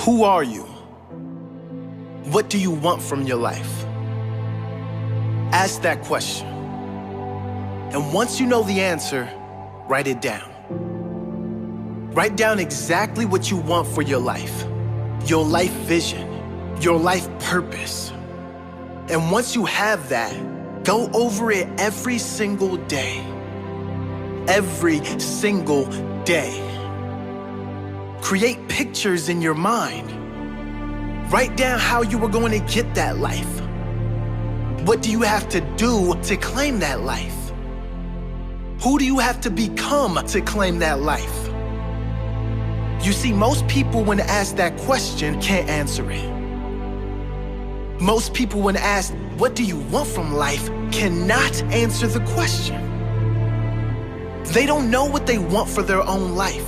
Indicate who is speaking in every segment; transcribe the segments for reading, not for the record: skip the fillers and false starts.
Speaker 1: Who are you? What do you want from your life? Ask that question. And once you know the answer, write it down. Write down exactly what you want for your life vision, your life purpose. And once you have that, go over it every single day. Every single day. Create pictures in your mind. Write down how you are going to get that life. What do you have to do to claim that life? Who do you have to become to claim that life? You see, most people when asked that question can't answer it. Most people when asked, what do you want from life, cannot answer the question. They don't know what they want for their own life.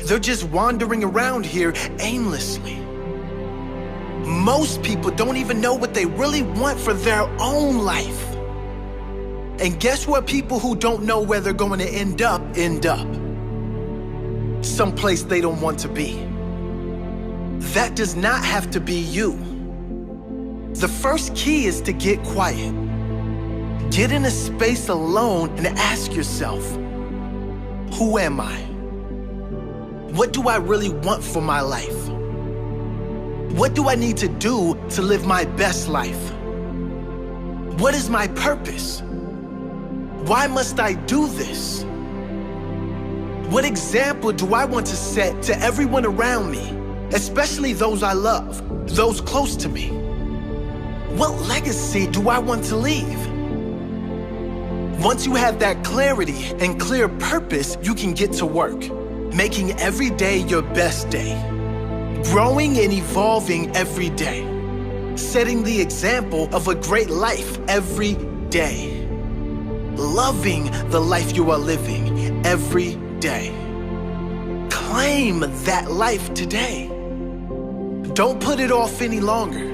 Speaker 1: They're just wandering around here aimlessly. Most people don't even know what they really want for their own life. And guess what? People who don't know where they're going to end up. Someplace they don't want to be. That does not have to be you. The first key is to get quiet. Get in a space alone and ask yourself, who am I? What do I really want for my life? What do I need to do to live my best life? What is my purpose? Why must I do this? What example do I want to set to everyone around me, especially those I love, those close to me? What legacy do I want to leave? Once you have that clarity and clear purpose, you can get to work, making every day your best day, growing and evolving every day, setting the example of a great life every day, loving the life you are living every day. Claim that life today. Don't put it off any longer.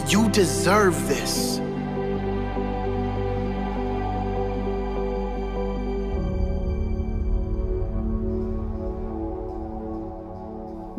Speaker 1: You deserve this.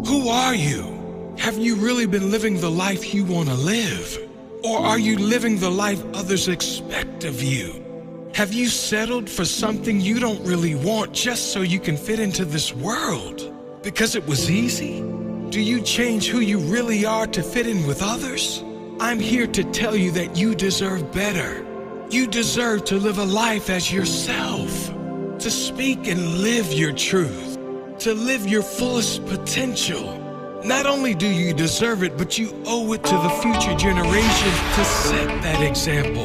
Speaker 2: Who are you? Have you really been living the life you want to live? Or are you living the life others expect of you? Have you settled for something you don't really want just so you can fit into this world? Because it was easy? Do you change who you really are to fit in with others? I'm here to tell you that you deserve better. You deserve to live a life as yourself, to speak and live your truth, to live your fullest potential. Not only do you deserve it, but you owe it to the future generations to set that example.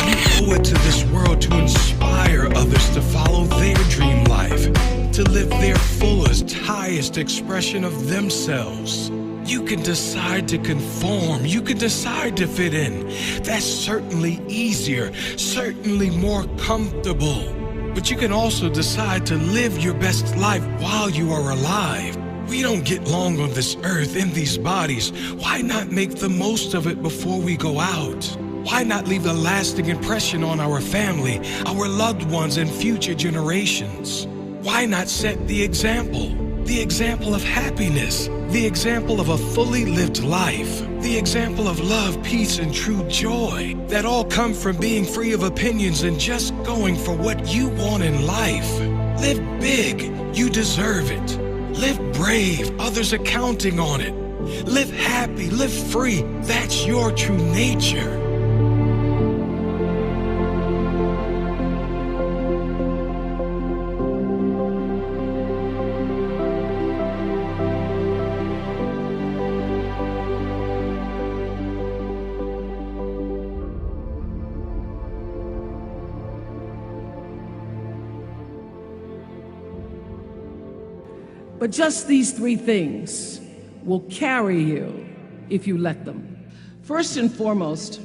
Speaker 2: You owe it to this world to inspire others to follow their dream life, to live their fullest, highest expression of themselves. You can decide to conform. You can decide to fit in. That's certainly easier, certainly more comfortable. But you can also decide to live your best life while you are alive. We don't get long on this earth in these bodies. Why not make the most of it before we go out? Why not leave a lasting impression on our family, our loved ones, and future generations? Why not set the example of happiness, the example of a fully lived life, the example of love, peace, and true joy that all come from being free of opinions and just going for what you want in life. Live big, you deserve it. Live brave, others are counting on it. Live happy, live free, that's your true nature.
Speaker 3: But just these three things will carry you if you let them. First and foremost,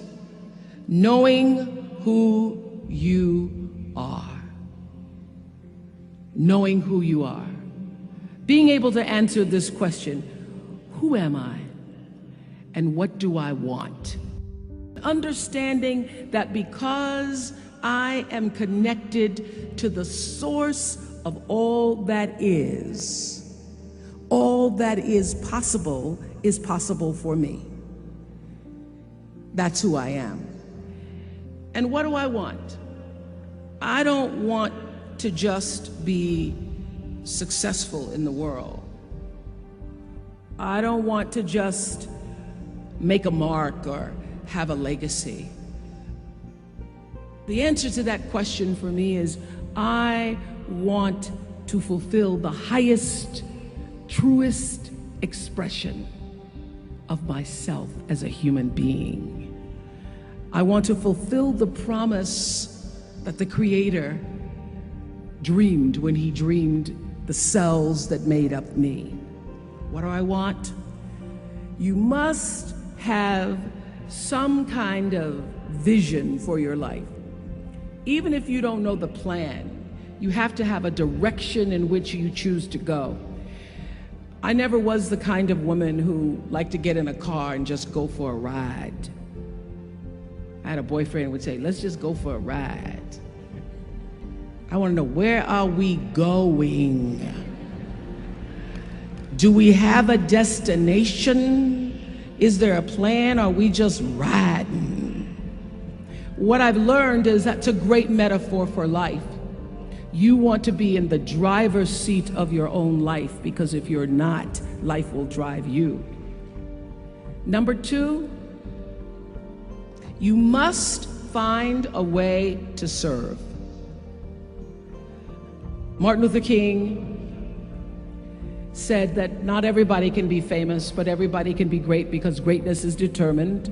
Speaker 3: knowing who you are. Knowing who you are. Being able to answer this question, who am I? And what do I want? Understanding that because I am connected to the source of all that is, all all that is possible for me. That's who I am. And what do I want? I don't want to just be successful in the world. I don't want to just make a mark or have a legacy. The answer to that question for me is I want to fulfill the highest, truest expression of myself as a human being. I want to fulfill the promise that the Creator dreamed when He dreamed the cells that made up me. What do I want? You must have some kind of vision for your life. Even if you don't know the plan, you have to have a direction in which you choose to go. I never was the kind of woman who liked to get in a car and just go for a ride. I had a boyfriend who would say, let's just go for a ride. I want to know, where are we going? Do we have a destination? Is there a plan? Or are we just riding? What I've learned is that's a great metaphor for life. You want to be in the driver's seat of your own life, because if you're not, life will drive you. Number two, you must find a way to serve. Martin Luther King said that not everybody can be famous, but everybody can be great, because greatness is determined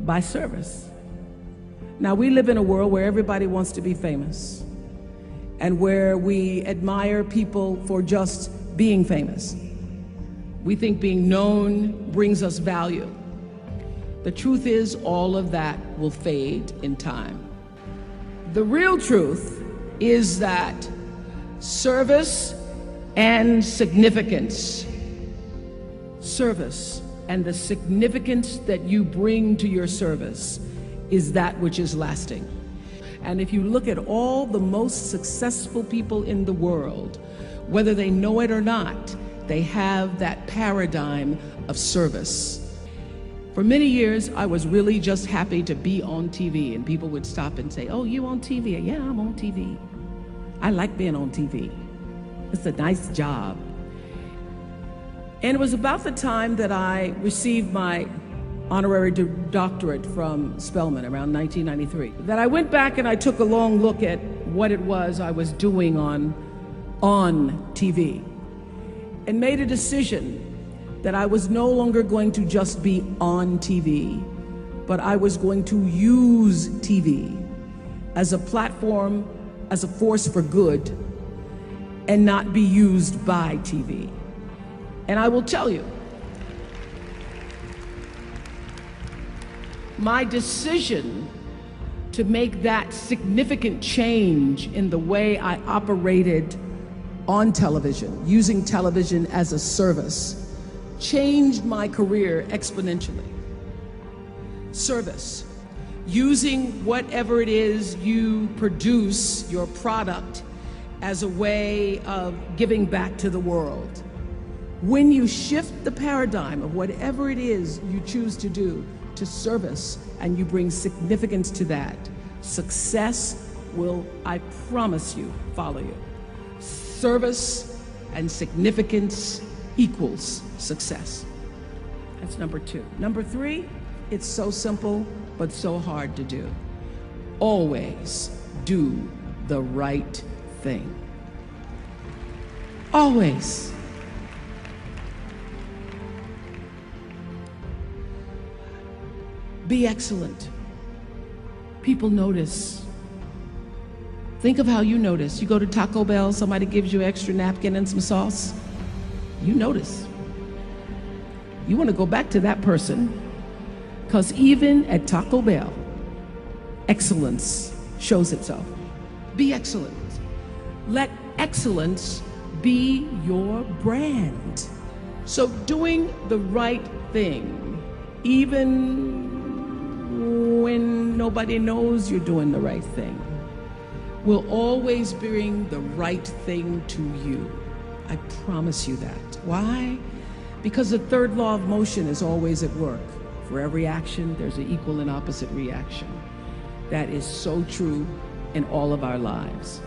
Speaker 3: by service. Now, we live in a world where everybody wants to be famous and where we admire people for just being famous. We think being known brings us value. The truth is, all of that will fade in time. The real truth is that service and significance, service and the significance that you bring to your service is that which is lasting. And if you look at all the most successful people in the world, whether they know it or not, they have that paradigm of service. For many years, I was really just happy to be on TV, and people would stop and say, oh, you on TV? Yeah, I'm on TV. I like being on TV. It's a nice job. And it was about the time that I received my honorary doctorate from Spelman around 1993 that I went back and I took a long look at what it was I was doing on TV and made a decision that I was no longer going to just be on TV, but I was going to use TV as a platform, as a force for good, and not be used by TV. And I will tell you, my decision to make that significant change in the way I operated on television, using television as a service, changed my career exponentially. Service, using whatever it is you produce, your product, as a way of giving back to the world. When you shift the paradigm of whatever it is you choose to do to service, and you bring significance to that, success will, I promise you, follow you. Service and significance equals success. That's number two. Number three, it's so simple, but so hard to do. Always do the right thing. Always. Be excellent. People notice. Think of how you notice. You go to Taco Bell, somebody gives you an extra napkin and some sauce. You notice. You want to go back to that person, because even at Taco Bell, excellence shows itself. Be excellent. Let excellence be your brand. So doing the right thing, even when nobody knows you're doing the right thing, will always bring the right thing to you. I promise you that. Why? Because the third law of motion is always at work. For every action, there's an equal and opposite reaction. That is so true in all of our lives.